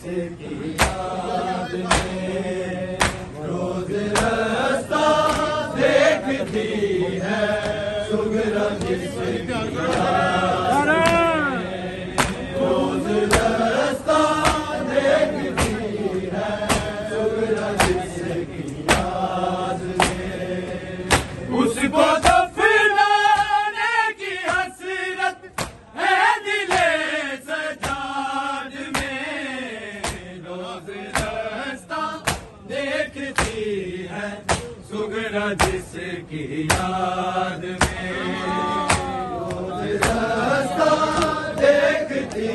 जिसकी याद में रोज रास्ता देखती है सुगरा जिसकी याद में रोज रास्ता देखती है सुगरा जिसकी याद में उसको दफनाने की हसरत है दिले सजाद में रोज रास्ता देखती है सुगरा जिसकी याद में रोज रास्ता देखती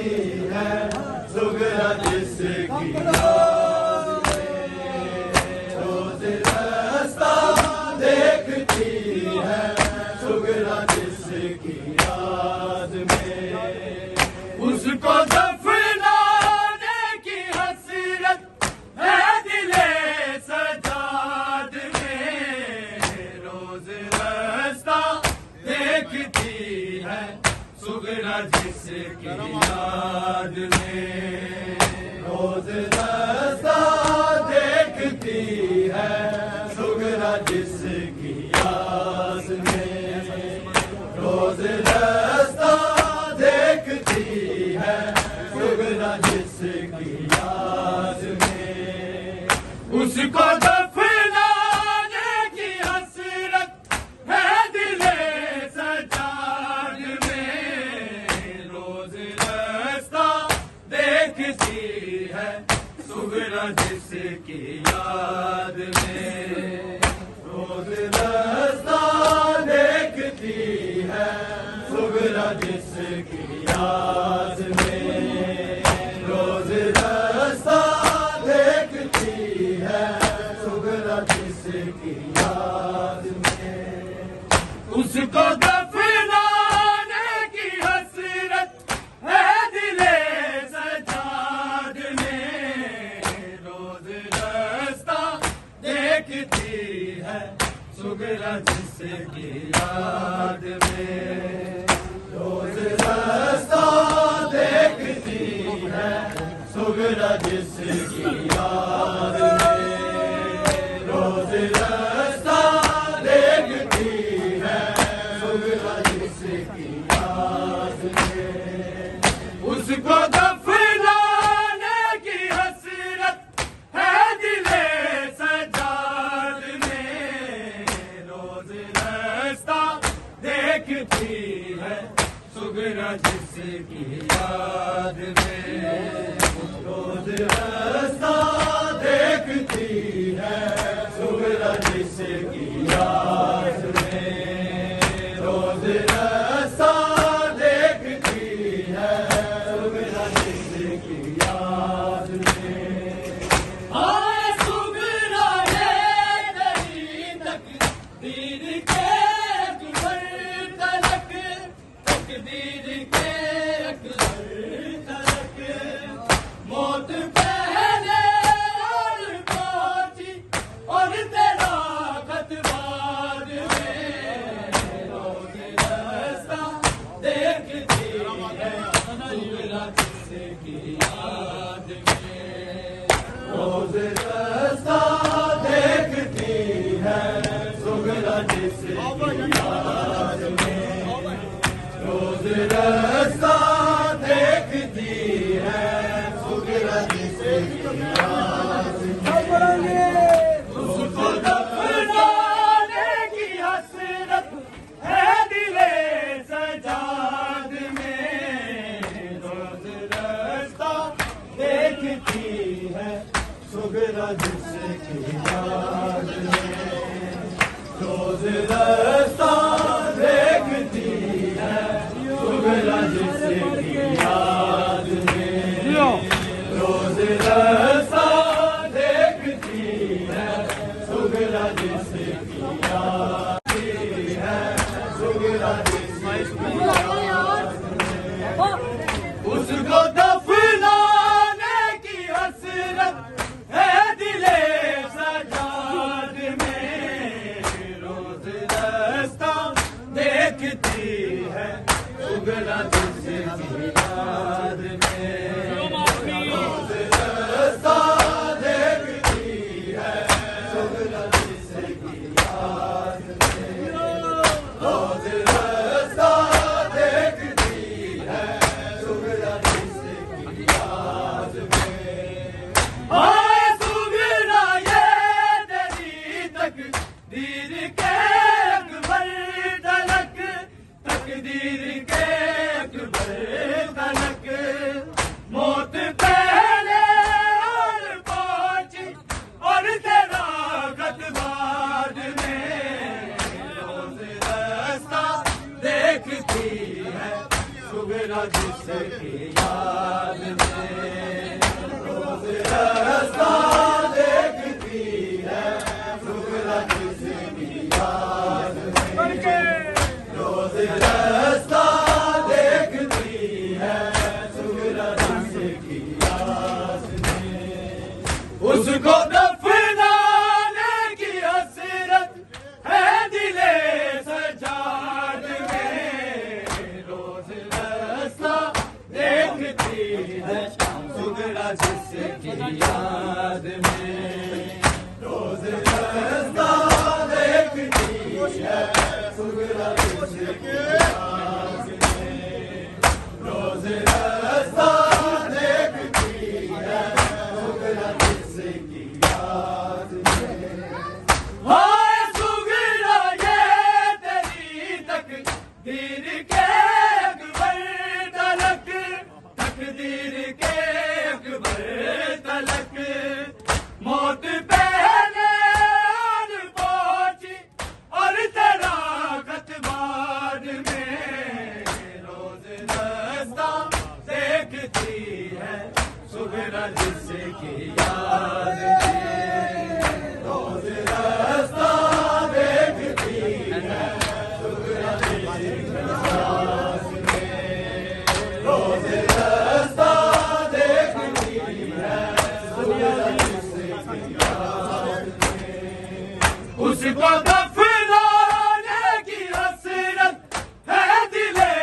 है सुगरा जिसकी याद में रोज रास्ता देखती है सुगरा जिसकी याद में उसको दफनाने की हसरत है दिले सजाद में रोज रास्ता देखती है सुगरा जिसकी याद में रोज रास्ता देखती है सुगरा जिसकी याद में रोज रास्ता देखती है सुगरा जिसकी याद में उसको दफनाने की हसरत है दिले सजाद में रोज रास्ता देखती है सुगरा जिसकी याद में रोज रास्ता देखती है सुगरा जिसकी याद में रोज रास्ता देखती है सुगरा जिसकी याद में उसको दफनाने की हसरत है दिले सजाद में रोज रास्ता देखती है सुगरा जिसकी याद में रोज रास्ता देखती है सुगरा जिसकी याद में रोज रास्ता देखती है सुगरा जिसकी याद में उसको दफनाने की हसरत है दिले सजाद में रोज रास्ता देखती है सुगरा जिसकी याद में रोज रास्ता देखती है सुगरा जिसकी याद में रोज रास्ता देखती है सुगरा जिसकी याद में आए सुगरा ये तेरी तकदीर के अकबर तलक तकदीर के अकबर तलक मौत पहले और पहुंची और तेरा खत बाद में रोज रास्ता देखती है सुगरा जिसकी याद में रोज रास्ता देखती है सुगरा जिसकी याद में रोज रास्ता देखती है सुगरा जिसकी याद में उसको दफनाने की हसरत है दिले सजाद में रोज रास्ता देखती है सुगरा जिसकी याद में रोज रास्ता देखती है सुगरा जिसकी याद में रोज रास्ता देखती है सुगरा जिसकी याद है सुगरा जिसकी याद में उसको दफनाने की हसरत है दिले सजाद में रोज दीर के अकबर तलक, तकदीर के अकबर तलक, मौत पहले और पहुंची और तेरा खत बाद में, रोज रास्ता देखती है सुगरा जिसकी याद में, रोज रास्ता देखती है सुगरा जिसकी याद में, रोज रास्ता देखती है सुगरा जिसकी याद में, उसको दफनाने की हसरत है दिले सजाद में, रोज रास्ता देखती है सुगरा जिसकी याद में, रोज रास्ता देखती है सुगरा जिसकी याद में, रोज रास्ता देखती है सुगरा जिसकी याद में। हाय सुगरा ये तेरी तकदीर के अकबर तलक, तकदीर के अकबर तलक, मौत पहले और पहुंची और तेरा खत बाद में, रोज रास्ता देखती है सुगरा जिसकी याद में, रोज रास्ता देखती है सुगरा जिसकी याद में, रोज रास्ता देखती है सुगरा जिसकी याद में, उसको दफनाने की हसरत है दिले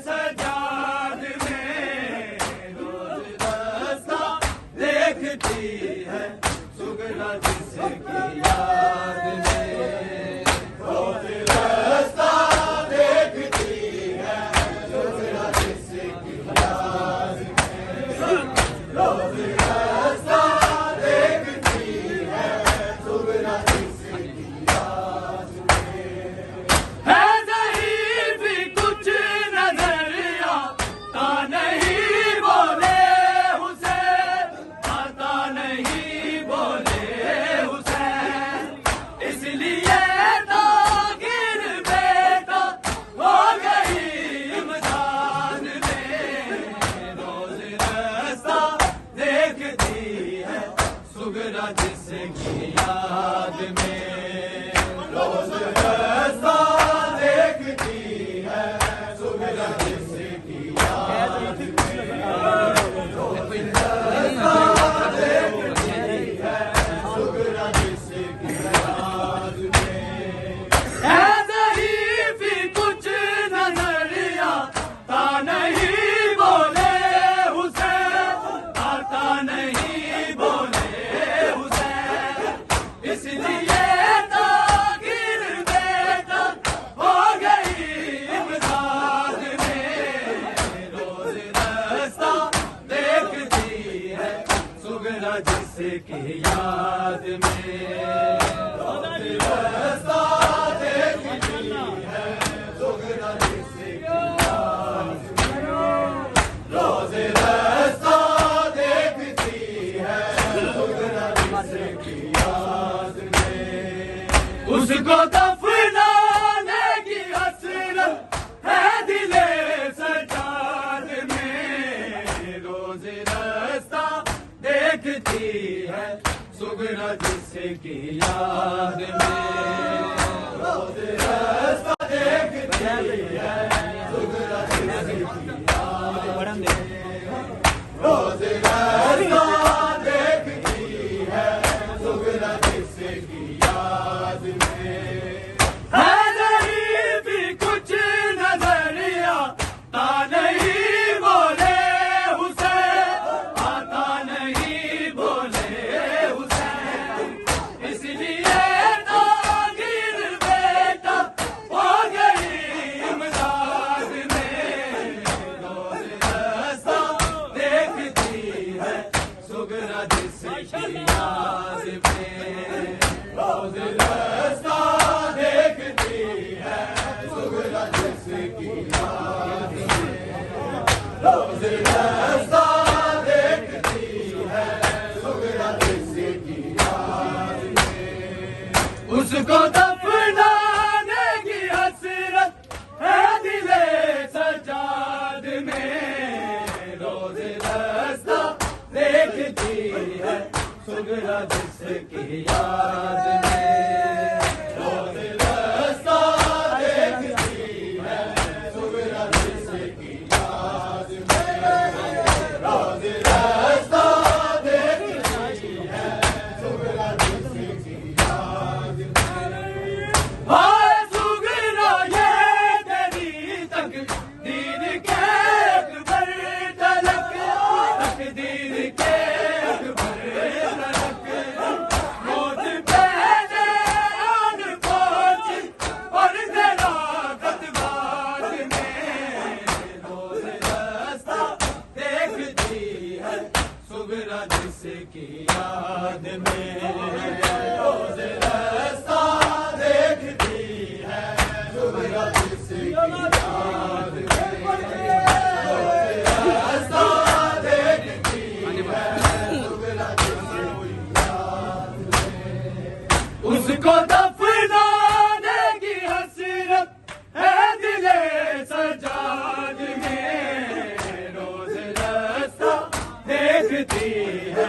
सजाद में, रोज रास्ता देखती है सुगरा जिसकी याद में, रोज रास्ता देखती है सुगरा जिसकी याद में, रोज रास्ता देखती है सुगरा जिसकी याद में। है ज़हीर भी कुछ नजर आता नहीं बोले हुसैन, आता नहीं बोले हुसैन, इसलिए तो गिर बेटा हो गई इमदाद में, रोज रास्ता देखती है सुगरा जिसकी याद में, रोज रास्ता देखती है सुगरा जिसकी याद में, रोज रास्ता देखती है सुगरा जिसकी याद में। है ज़हीर भी कुछ नजर आता नहीं बोले हुसैन, आता नहीं बोले हुसैन, इसलिए तो गिर बेटा हो गई इमदाद में, रोज रास्ता देखती है सुगरा जिसकी याद में, रोज रास्ता देखती है सुगरा जिसकी याद में, रोज रास्ता देखती है सुगरा जिसकी याद में, उसको दफनाने की हसरत है दिले सजाद में, रोज रास्ता देखती है सुगरा जिसकी याद में, रोज रास्ता देखती है सुगरा जिसकी याद में, रोज रास्ता देखती है सुगरा जिसकी याद में। है ज़हीर भी कुछ नजर आता नहीं बोले हुसैन, आता नहीं बोले हुसैन, इसलिए तो गिर बेटा हो गई इमदाद में, रोज रास्ता देखती है सुगरा जिसकी याद में, रोज रास्ता उसको दफनाने की हसरत है दिले सजाद में। रोज रास्ता देखती है सुगरा जिसकी याद में। रोज रास्ता देखती है सुगरा जिसकी याद में। रोज रास्ता देखती है सुगरा जिसकी याद में। हाय सुगरा ये तेरी तकदीर के अकबर तलक, तकदीर के अकबर तलक। मौत पहले आन पहुंची और तेरा खतबात में। रोज रास्ता देखती है सुगरा जिसकी याद में। रोज रास्ता देखती है सुगरा जिसकी याद में। रोज रास्ता देखती है सुगरा जिसकी याद में। उसको दफनाने की हसरत है दिले सजाद में। रोज रास्ता देखती है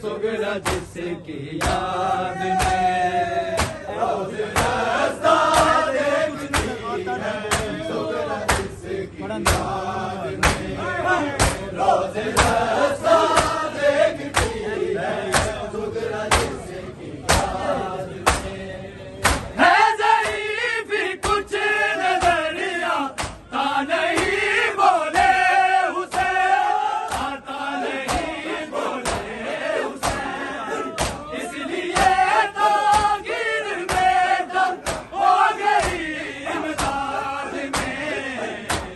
सुगरा जिसकी याद में। रोज रास्ता देखती है सुगरा जिसकी याद में। रोज रास्ता देखती है सुगरा जिसकी याद में। है ज़रीफ़ी कुछ नज़रिया ता नहीं बोले हुसैन, आता नहीं बोले हुसैन। इसलिए तागीर में दम हो गई इमदाद में।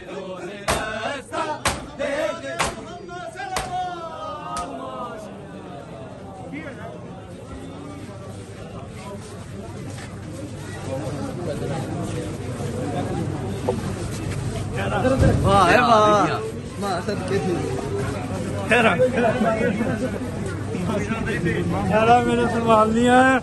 रोज रास्ता देखती वाह है वाह, मां सदके थी। खैरा मैंने संभाल लिया है।